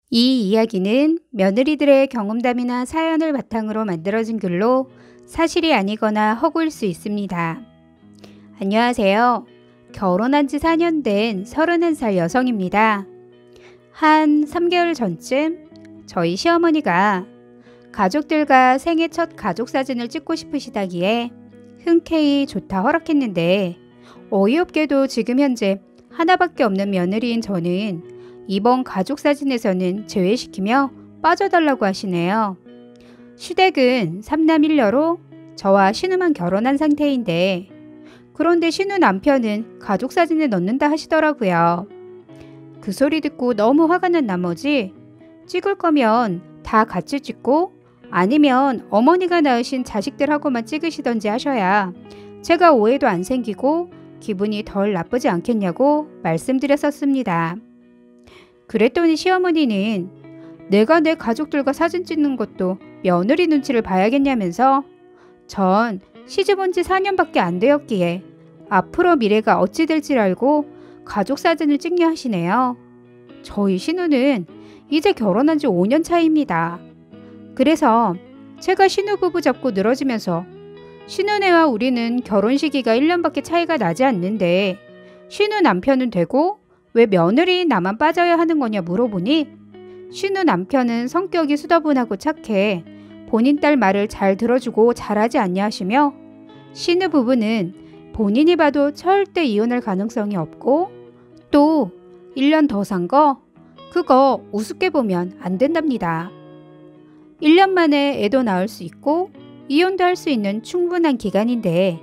이 이야기는 며느리들의 경험담이나 사연을 바탕으로 만들어진 글로 사실이 아니거나 허구일 수 있습니다. 안녕하세요. 결혼한 지 4년 된 31살 여성입니다. 한 3개월 전쯤 저희 시어머니가 가족들과 생애 첫 가족 사진을 찍고 싶으시다기에 흔쾌히 좋다 허락했는데, 어이없게도 지금 현재 하나밖에 없는 며느리인 저는 이번 가족 사진에서는 제외시키며 빠져달라고 하시네요. 시댁은 3남 1녀로 저와 신우만 결혼한 상태인데, 그런데 신우 남편은 가족 사진에 넣는다 하시더라고요. 그 소리 듣고 너무 화가 난 나머지 찍을 거면 다 같이 찍고 아니면 어머니가 낳으신 자식들하고만 찍으시던지 하셔야 제가 오해도 안 생기고 기분이 덜 나쁘지 않겠냐고 말씀드렸었습니다. 그랬더니 시어머니는 내가 내 가족들과 사진 찍는 것도 며느리 눈치를 봐야겠냐면서 전 시집 온 지 4년밖에 안 되었기에 앞으로 미래가 어찌 될지 알고 가족 사진을 찍냐 하시네요. 저희 신우는 이제 결혼한 지 5년 차입니다. 그래서 제가 신우부부 잡고 늘어지면서 신우네와 우리는 결혼 시기가 1년밖에 차이가 나지 않는데 신우 남편은 되고 왜 며느리인 나만 빠져야 하는 거냐 물어보니, 신우 남편은 성격이 수더분하고 착해 본인 딸 말을 잘 들어주고 잘하지 않냐 하시며, 신우 부부는 본인이 봐도 절대 이혼할 가능성이 없고 또 1년 더 산 거 그거 우습게 보면 안 된답니다. 1년 만에 애도 낳을 수 있고 이혼도 할 수 있는 충분한 기간인데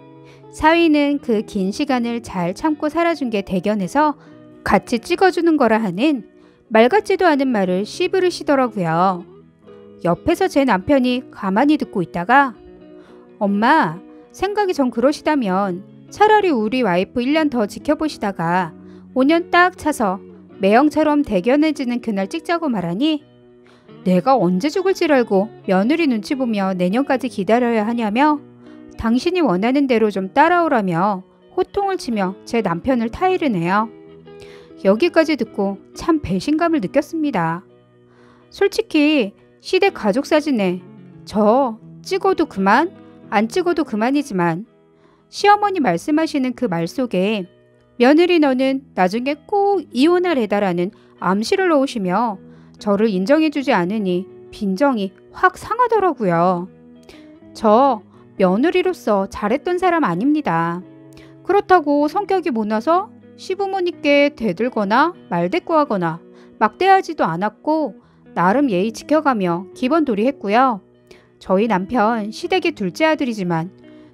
사위는 그 긴 시간을 잘 참고 살아준 게 대견해서 같이 찍어주는 거라 하는 말 같지도 않은 말을 씨부르시더라고요. 옆에서 제 남편이 가만히 듣고 있다가 엄마, 생각이 전 그러시다면 차라리 우리 와이프 1년 더 지켜보시다가 5년 딱 차서 매형처럼 대견해지는 그날 찍자고 말하니, 내가 언제 죽을지 알고 며느리 눈치 보며 내년까지 기다려야 하냐며 당신이 원하는 대로 좀 따라오라며 호통을 치며 제 남편을 타이르네요. 여기까지 듣고 참 배신감을 느꼈습니다. 솔직히 시댁 가족 사진에 저 찍어도 그만, 안 찍어도 그만이지만 시어머니 말씀하시는 그 말 속에 며느리 너는 나중에 꼭 이혼하래다라는 암시를 넣으시며 저를 인정해주지 않으니 빈정이 확 상하더라고요. 저 며느리로서 잘했던 사람 아닙니다. 그렇다고 성격이 못나서 시부모님께 대들거나 말대꾸하거나 막대하지도 않았고 나름 예의 지켜가며 기본도리했고요. 저희 남편 시댁의 둘째 아들이지만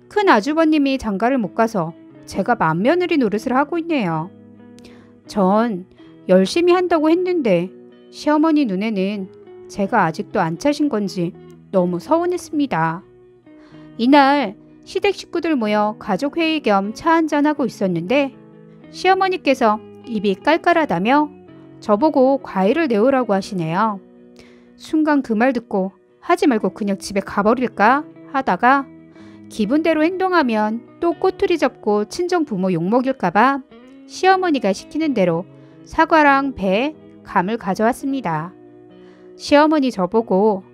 큰 아주버님이 장가를 못 가서 제가 맏며느리 노릇을 하고 있네요. 전 열심히 한다고 했는데 시어머니 눈에는 제가 아직도 안 차신 건지 너무 서운했습니다. 이날 시댁 식구들 모여 가족회의 겸 차 한잔하고 있었는데 시어머니께서 입이 깔깔하다며 저보고 과일을 내오라고 하시네요. 순간 그 말 듣고 하지 말고 그냥 집에 가버릴까 하다가 기분대로 행동하면 또 꼬투리 잡고 친정 부모 욕먹일까봐 시어머니가 시키는 대로 사과랑 배, 감을 가져왔습니다. 시어머니 저보고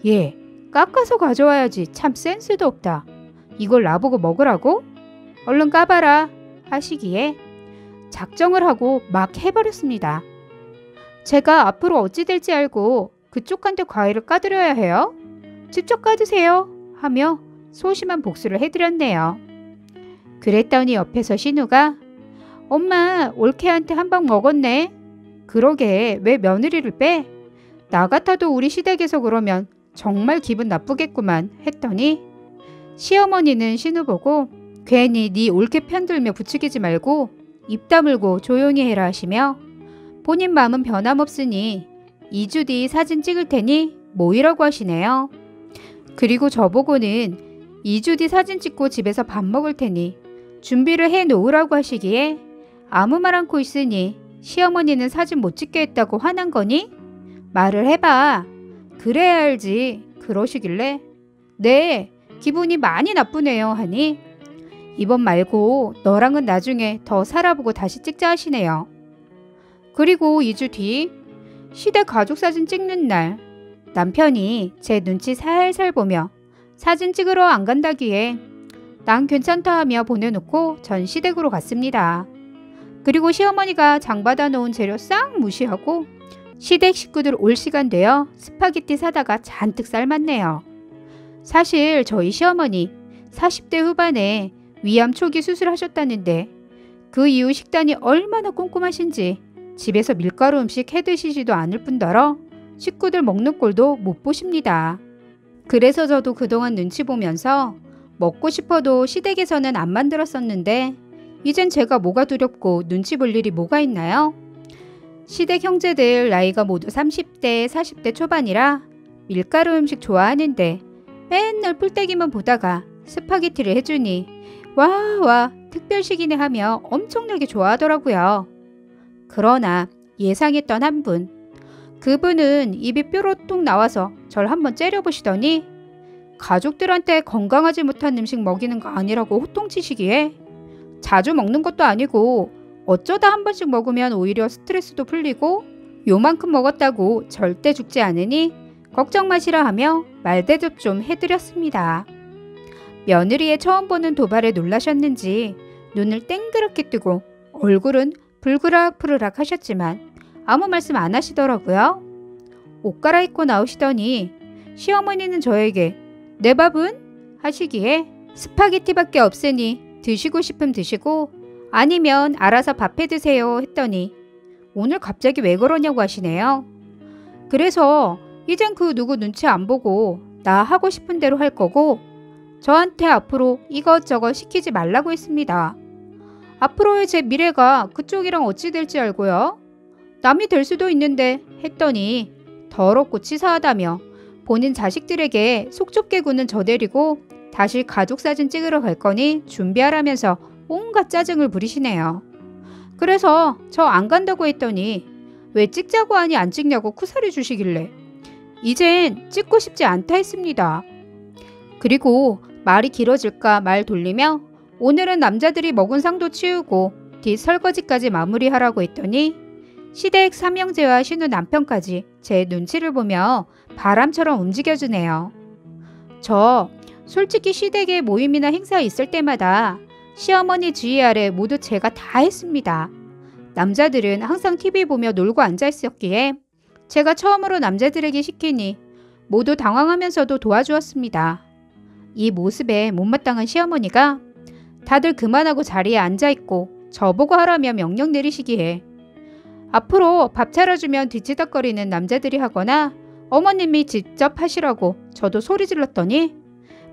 얘 깎아서 가져와야지 참 센스도 없다. 이걸 나보고 먹으라고? 얼른 까봐라 하시기에 작정을 하고 막 해버렸습니다. 제가 앞으로 어찌 될지 알고 그쪽한테 과일을 까드려야 해요? 직접 까드세요 하며 소심한 복수를 해드렸네요. 그랬더니 옆에서 신우가 엄마 올케한테 한 방 먹었네. 그러게 왜 며느리를 빼? 나 같아도 우리 시댁에서 그러면 정말 기분 나쁘겠구만 했더니 시어머니는 신우 보고 괜히 네 올케 편들며 부추기지 말고 입 다물고 조용히 해라 하시며 본인 마음은 변함없으니 2주 뒤 사진 찍을 테니 모이라고 하시네요. 그리고 저보고는 2주 뒤 사진 찍고 집에서 밥 먹을 테니 준비를 해 놓으라고 하시기에 아무 말 않고 있으니 시어머니는 사진 못 찍게 했다고 화난 거니? 말을 해봐. 그래야 알지. 그러시길래 네, 기분이 많이 나쁘네요 하니 이번 말고 너랑은 나중에 더 살아보고 다시 찍자 하시네요. 그리고 2주 뒤 시댁 가족 사진 찍는 날 남편이 제 눈치 살살 보며 사진 찍으러 안 간다기에 난 괜찮다 하며 보내놓고 전 시댁으로 갔습니다. 그리고 시어머니가 장 받아 놓은 재료 싹 무시하고 시댁 식구들 올 시간 되어 스파게티 사다가 잔뜩 삶았네요. 사실 저희 시어머니 40대 후반에 위암 초기 수술하셨다는데 그 이후 식단이 얼마나 꼼꼼하신지 집에서 밀가루 음식 해드시지도 않을 뿐더러 식구들 먹는 꼴도 못 보십니다. 그래서 저도 그동안 눈치 보면서 먹고 싶어도 시댁에서는 안 만들었었는데 이젠 제가 뭐가 두렵고 눈치 볼 일이 뭐가 있나요? 시댁 형제들 나이가 모두 30대, 40대 초반이라 밀가루 음식 좋아하는데 맨날 풀떼기만 보다가 스파게티를 해주니 와 특별식이네 하며 엄청나게 좋아하더라고요. 그러나 예상했던 한 분, 그분은 입이 뾰로통 나와서 절 한번 째려보시더니 가족들한테 건강하지 못한 음식 먹이는 거 아니라고 호통치시기에 자주 먹는 것도 아니고 어쩌다 한 번씩 먹으면 오히려 스트레스도 풀리고 요만큼 먹었다고 절대 죽지 않으니 걱정 마시라 하며 말대접 좀 해드렸습니다. 며느리의 처음 보는 도발에 놀라셨는지 눈을 땡그랗게 뜨고 얼굴은 불그락푸르락 하셨지만 아무 말씀 안 하시더라고요. 옷 갈아입고 나오시더니 시어머니는 저에게 내 밥은? 하시기에 스파게티밖에 없으니 드시고 싶으면 드시고 아니면 알아서 밥 해 드세요 했더니 오늘 갑자기 왜 그러냐고 하시네요. 그래서 이젠 그 누구 눈치 안 보고 나 하고 싶은 대로 할 거고 저한테 앞으로 이것저것 시키지 말라고 했습니다. 앞으로의 제 미래가 그쪽이랑 어찌 될지 알고요. 남이 될 수도 있는데 했더니 더럽고 치사하다며 본인 자식들에게 속 좁게 구는 저 데리고 다시 가족 사진 찍으러 갈 거니 준비하라면서 온갖 짜증을 부리시네요. 그래서 저 안 간다고 했더니 왜 찍자고 하니 안 찍냐고 쿠사리 주시길래 이젠 찍고 싶지 않다 했습니다. 그리고 말이 길어질까 말 돌리며 오늘은 남자들이 먹은 상도 치우고 뒷 설거지까지 마무리하라고 했더니 시댁 삼형제와 신우 남편까지 제 눈치를 보며 바람처럼 움직여주네요. 저 솔직히 시댁에 모임이나 행사 있을 때마다 시어머니 지휘 아래 모두 제가 다 했습니다. 남자들은 항상 TV 보며 놀고 앉아있었기에 제가 처음으로 남자들에게 시키니 모두 당황하면서도 도와주었습니다. 이 모습에 못마땅한 시어머니가 다들 그만하고 자리에 앉아있고 저보고 하라며 명령 내리시기에 앞으로 밥 차려주면 뒤치덕거리는 남자들이 하거나 어머님이 직접 하시라고 저도 소리 질렀더니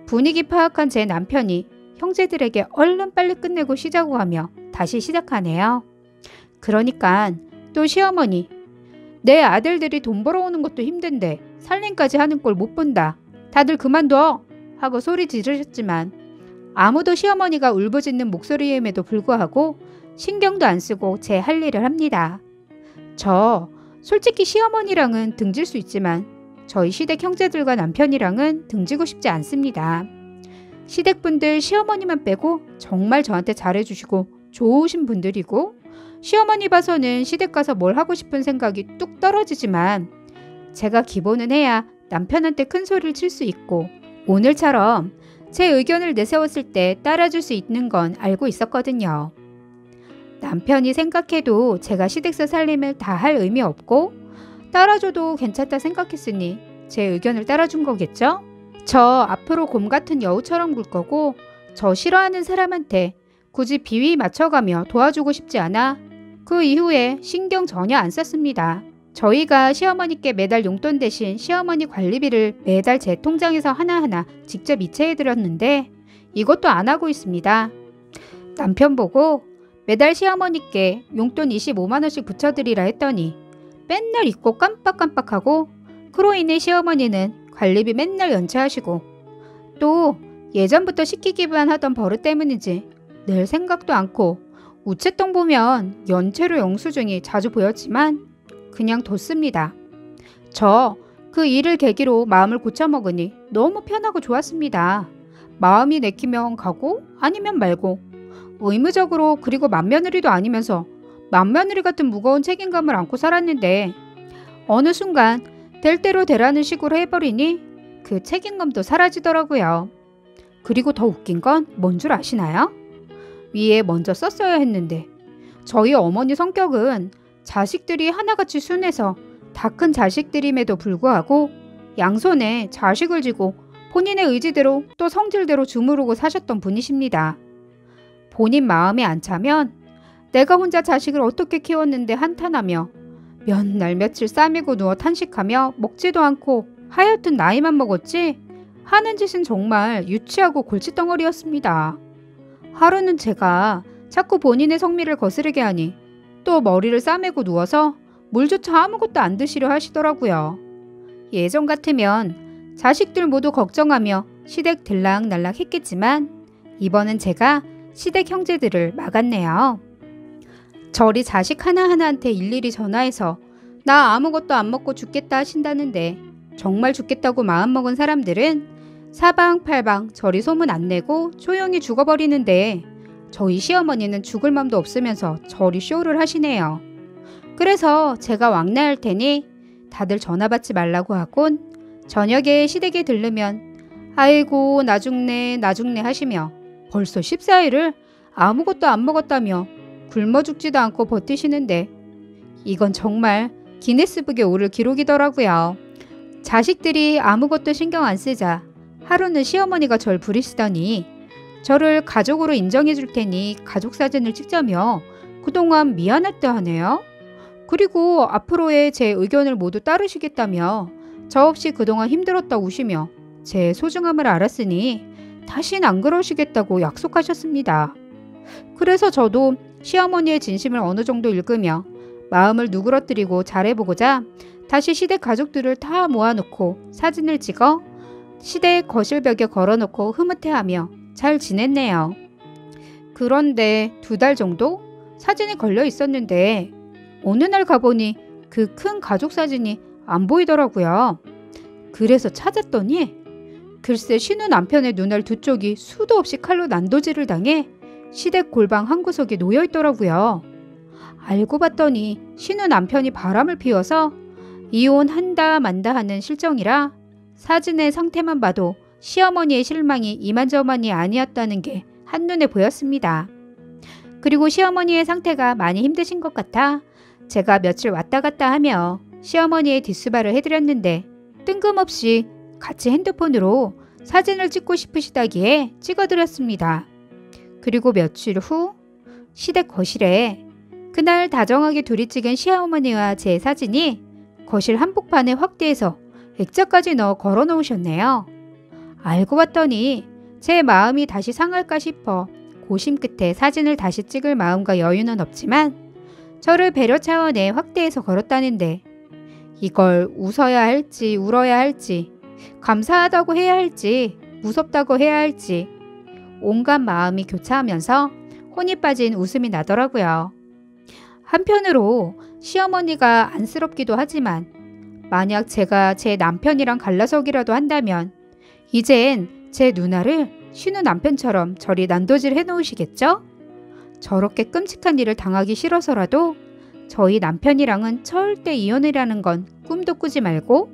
분위기 파악한 제 남편이 형제들에게 얼른 빨리 끝내고 쉬자고 하며 다시 시작하네요. 그러니까 또 시어머니 내 아들들이 돈 벌어오는 것도 힘든데 살림까지 하는 꼴 못 본다. 다들 그만둬 하고 소리 지르셨지만 아무도 시어머니가 울부짖는 목소리임에도 불구하고 신경도 안 쓰고 제 할 일을 합니다. 저 솔직히 시어머니랑은 등질 수 있지만 저희 시댁 형제들과 남편이랑은 등지고 싶지 않습니다. 시댁분들 시어머니만 빼고 정말 저한테 잘해주시고 좋으신 분들이고 시어머니 봐서는 시댁 가서 뭘 하고 싶은 생각이 뚝 떨어지지만 제가 기본은 해야 남편한테 큰 소리를 칠 수 있고 오늘처럼 제 의견을 내세웠을 때 따라줄 수 있는 건 알고 있었거든요. 남편이 생각해도 제가 시댁서 살림을 다 할 의미 없고 따라줘도 괜찮다 생각했으니 제 의견을 따라준 거겠죠? 저 앞으로 곰 같은 여우처럼 굴 거고 저 싫어하는 사람한테 굳이 비위 맞춰가며 도와주고 싶지 않아 그 이후에 신경 전혀 안 썼습니다. 저희가 시어머니께 매달 용돈 대신 시어머니 관리비를 매달 제 통장에서 하나하나 직접 이체해드렸는데 이것도 안 하고 있습니다. 남편 보고 매달 시어머니께 용돈 25만원씩 붙여드리라 했더니 맨날 잊고 깜빡깜빡하고 그로 인해 시어머니는 관리비 맨날 연체하시고 또 예전부터 시키기만 하던 버릇 때문인지 늘 생각도 않고 우체통 보면 연체료 영수증이 자주 보였지만 그냥 뒀습니다. 저 그 일을 계기로 마음을 고쳐먹으니 너무 편하고 좋았습니다. 마음이 내키면 가고 아니면 말고 의무적으로 그리고 맏며느리도 아니면서 맏며느리 같은 무거운 책임감을 안고 살았는데 어느 순간 될 대로 되라는 식으로 해버리니 그 책임감도 사라지더라고요. 그리고 더 웃긴 건 뭔 줄 아시나요? 위에 먼저 썼어야 했는데 저희 어머니 성격은 자식들이 하나같이 순해서 다 큰 자식들임에도 불구하고 양손에 자식을 쥐고 본인의 의지대로 또 성질대로 주무르고 사셨던 분이십니다. 본인 마음에 안 차면 내가 혼자 자식을 어떻게 키웠는데 한탄하며 몇 날 며칠 싸매고 누워 탄식하며 먹지도 않고 하여튼 나이만 먹었지 하는 짓은 정말 유치하고 골칫덩어리였습니다. 하루는 제가 자꾸 본인의 성미를 거스르게 하니 또 머리를 싸매고 누워서 물조차 아무것도 안 드시려 하시더라고요. 예전 같으면 자식들 모두 걱정하며 시댁 들락날락 했겠지만 이번은 제가 시댁 형제들을 막았네요. 저리 자식 하나하나한테 일일이 전화해서 나 아무것도 안 먹고 죽겠다 하신다는데 정말 죽겠다고 마음먹은 사람들은 사방팔방 저리 소문 안 내고 조용히 죽어버리는데 저희 시어머니는 죽을 맘도 없으면서 저리 쇼를 하시네요. 그래서 제가 왕래할 테니 다들 전화 받지 말라고 하곤 저녁에 시댁에 들르면 아이고 나 죽네 하시며 벌써 14일을 아무것도 안 먹었다며 굶어 죽지도 않고 버티시는데 이건 정말 기네스북에 오를 기록이더라고요. 자식들이 아무것도 신경 안 쓰자 하루는 시어머니가 절 부르시더니 저를 가족으로 인정해 줄 테니 가족 사진을 찍자며 그동안 미안했다 하네요. 그리고 앞으로의 제 의견을 모두 따르시겠다며 저 없이 그동안 힘들었다 우시며 제 소중함을 알았으니 다신 안 그러시겠다고 약속하셨습니다. 그래서 저도 시어머니의 진심을 어느 정도 읽으며 마음을 누그러뜨리고 잘해보고자 다시 시댁 가족들을 다 모아놓고 사진을 찍어 시댁 거실벽에 걸어놓고 흐뭇해하며 잘 지냈네요. 그런데 2달 정도 사진이 걸려 있었는데 어느 날 가보니 그 큰 가족 사진이 안 보이더라고요. 그래서 찾았더니 글쎄 신우 남편의 눈알 2쪽이 수도 없이 칼로 난도질을 당해 시댁 골방 한 구석에 놓여 있더라고요. 알고 봤더니 신우 남편이 바람을 피워서 이혼한다 만다 하는 실정이라 사진의 상태만 봐도 시어머니의 실망이 이만저만이 아니었다는 게 한눈에 보였습니다. 그리고 시어머니의 상태가 많이 힘드신 것 같아 제가 며칠 왔다 갔다 하며 시어머니의 뒷수발을 해드렸는데 뜬금없이 같이 핸드폰으로 사진을 찍고 싶으시다기에 찍어드렸습니다. 그리고 며칠 후 시댁 거실에 그날 다정하게 둘이 찍은 시어머니와 제 사진이 거실 한복판에 확대해서 액자까지 넣어 걸어 놓으셨네요. 알고 봤더니 제 마음이 다시 상할까 싶어 고심 끝에 사진을 다시 찍을 마음과 여유는 없지만 저를 배려 차원에 확대해서 걸었다는데 이걸 웃어야 할지 울어야 할지 감사하다고 해야 할지 무섭다고 해야 할지 온갖 마음이 교차하면서 혼이 빠진 웃음이 나더라고요. 한편으로 시어머니가 안쓰럽기도 하지만 만약 제가 제 남편이랑 갈라서기라도 한다면 이젠 제 누나를 신우 남편처럼 저리 난도질 해놓으시겠죠? 저렇게 끔찍한 일을 당하기 싫어서라도 저희 남편이랑은 절대 이혼이라는 건 꿈도 꾸지 말고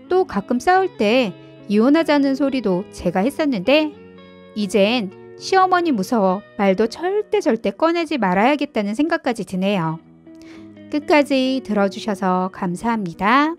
또 가끔 싸울 때 이혼하자는 소리도 제가 했었는데 이젠 시어머니 무서워 말도 절대 꺼내지 말아야겠다는 생각까지 드네요. 끝까지 들어주셔서 감사합니다.